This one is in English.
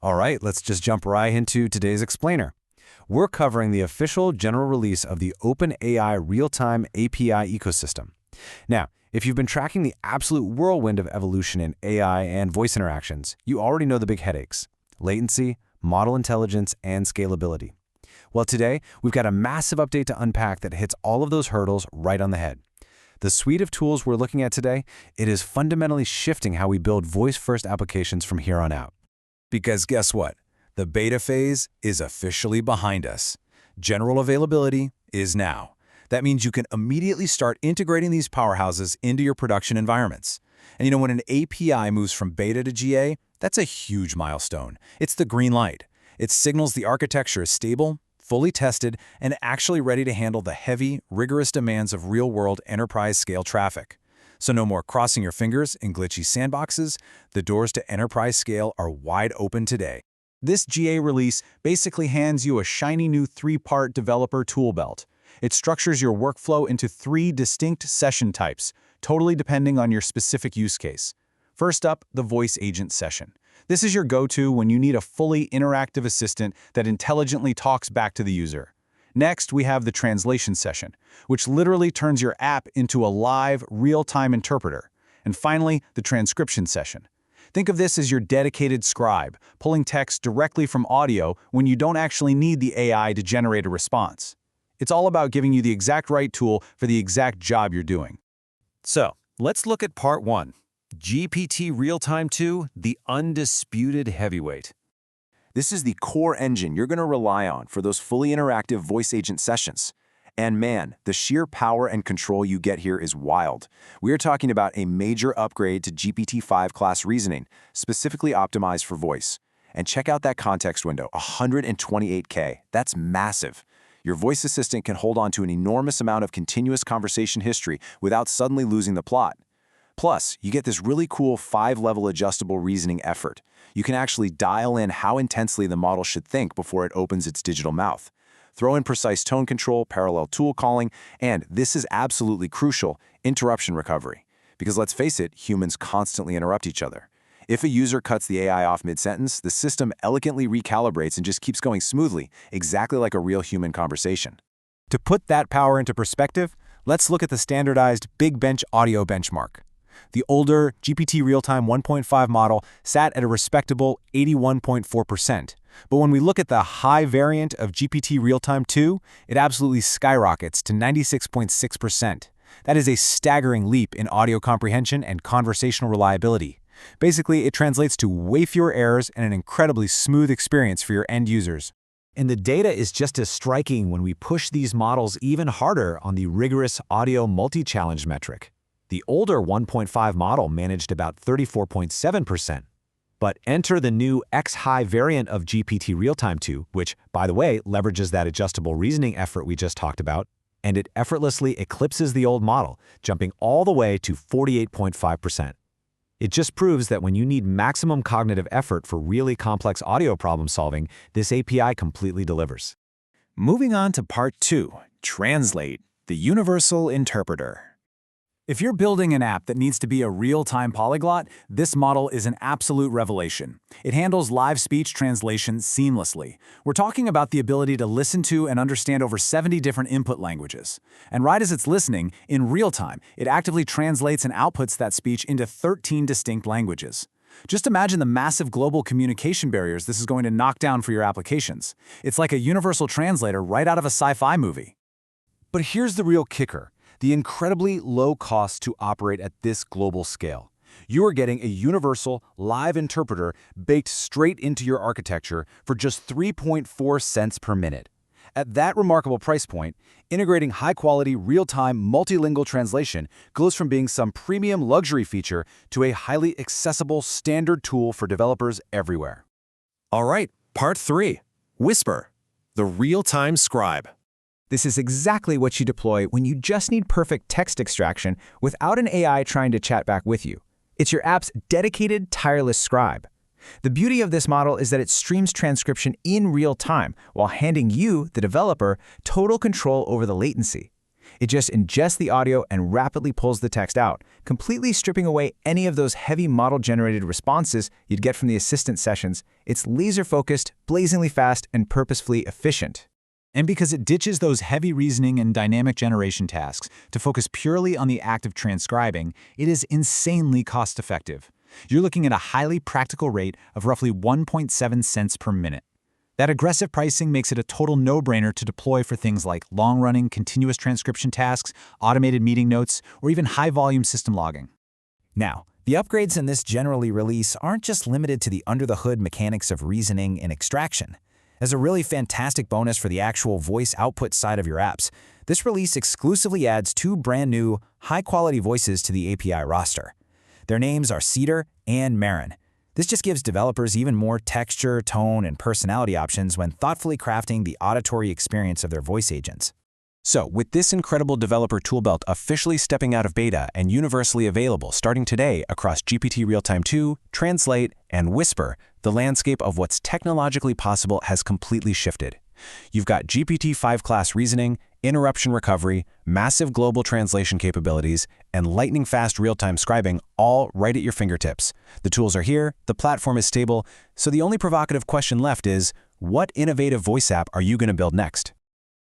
All right, let's just jump right into today's explainer. We're covering the official general release of the OpenAI Realtime API ecosystem. Now, if you've been tracking the absolute whirlwind of evolution in AI and voice interactions, you already know the big headaches: latency, model intelligence, and scalability. Well, today, we've got a massive update to unpack that hits all of those hurdles right on the head. The suite of tools we're looking at today, it is fundamentally shifting how we build voice-first applications from here on out. Because guess what? The beta phase is officially behind us. General availability is now. That means you can immediately start integrating these powerhouses into your production environments. And when an API moves from beta to GA, that's a huge milestone. It's the green light. It signals the architecture is stable, fully tested, and actually ready to handle the heavy, rigorous demands of real-world enterprise-scale traffic. So no more crossing your fingers in glitchy sandboxes. The doors to enterprise scale are wide open today. This GA release basically hands you a shiny new 3-part developer tool belt. It structures your workflow into 3 distinct session types, totally depending on your specific use case. First up, the voice agent session. This is your go-to when you need a fully interactive assistant that intelligently talks back to the user. Next, we have the translation session, which literally turns your app into a live, real-time interpreter. And finally, the transcription session. Think of this as your dedicated scribe, pulling text directly from audio when you don't actually need the AI to generate a response. It's all about giving you the exact right tool for the exact job you're doing. So, let's look at part 1. GPT-Realtime-2, the undisputed heavyweight. This is the core engine you're going to rely on for those fully interactive voice agent sessions. And man, the sheer power and control you get here is wild. We are talking about a major upgrade to GPT-5 class reasoning, specifically optimized for voice. And check out that context window, 128K. That's massive. Your voice assistant can hold on to an enormous amount of continuous conversation history without suddenly losing the plot. Plus, you get this really cool 5-level adjustable reasoning effort. You can actually dial in how intensely the model should think before it opens its digital mouth. Throw in precise tone control, parallel tool calling, and this is absolutely crucial, interruption recovery. Because let's face it, humans constantly interrupt each other. If a user cuts the AI off mid-sentence, the system elegantly recalibrates and just keeps going smoothly, exactly like a real human conversation. To put that power into perspective, let's look at the standardized Big Bench audio benchmark. The older GPT Realtime 1.5 model sat at a respectable 81.4%. But when we look at the high variant of GPT Realtime 2, it absolutely skyrockets to 96.6%. That is a staggering leap in audio comprehension and conversational reliability. Basically, it translates to way fewer errors and an incredibly smooth experience for your end users. And the data is just as striking when we push these models even harder on the rigorous audio multi-challenge metric. The older 1.5 model managed about 34.7%. But enter the new X-high variant of GPT Realtime 2, which, by the way, leverages that adjustable reasoning effort we just talked about, and it effortlessly eclipses the old model, jumping all the way to 48.5%. It just proves that when you need maximum cognitive effort for really complex audio problem solving, this API completely delivers. Moving on to part 2, Translate, the universal interpreter. If you're building an app that needs to be a real-time polyglot, this model is an absolute revelation. It handles live speech translation seamlessly. We're talking about the ability to listen to and understand over 70 different input languages. And right as it's listening, in real time, it actively translates and outputs that speech into 13 distinct languages. Just imagine the massive global communication barriers this is going to knock down for your applications. It's like a universal translator right out of a sci-fi movie. But here's the real kicker: the incredibly low cost to operate at this global scale. You are getting a universal, live interpreter baked straight into your architecture for just 3.4 cents per minute. At that remarkable price point, integrating high-quality, real-time, multilingual translation goes from being some premium luxury feature to a highly accessible standard tool for developers everywhere. All right, part 3. Whisper, the real-time scribe. This is exactly what you deploy when you just need perfect text extraction without an AI trying to chat back with you. It's your app's dedicated, tireless scribe. The beauty of this model is that it streams transcription in real time while handing you, the developer, total control over the latency. It just ingests the audio and rapidly pulls the text out, completely stripping away any of those heavy model-generated responses you'd get from the assistant sessions. It's laser-focused, blazingly fast, and purposefully efficient. And because it ditches those heavy reasoning and dynamic generation tasks to focus purely on the act of transcribing, it is insanely cost-effective. You're looking at a highly practical rate of roughly 1.7 cents per minute. That aggressive pricing makes it a total no-brainer to deploy for things like long-running, continuous transcription tasks, automated meeting notes, or even high-volume system logging. Now, the upgrades in this generally release aren't just limited to the under-the-hood mechanics of reasoning and extraction. As a really fantastic bonus for the actual voice output side of your apps, this release exclusively adds 2 brand new, high-quality voices to the API roster. Their names are Cedar and Marin. This just gives developers even more texture, tone, and personality options when thoughtfully crafting the auditory experience of their voice agents. So, with this incredible developer toolbelt officially stepping out of beta and universally available starting today across GPT-Realtime-2, Translate, and Whisper, the landscape of what's technologically possible has completely shifted. You've got GPT-5 class reasoning, interruption recovery, massive global translation capabilities, and lightning-fast real-time scribing all right at your fingertips. The tools are here, the platform is stable, so the only provocative question left is, what innovative voice app are you going to build next?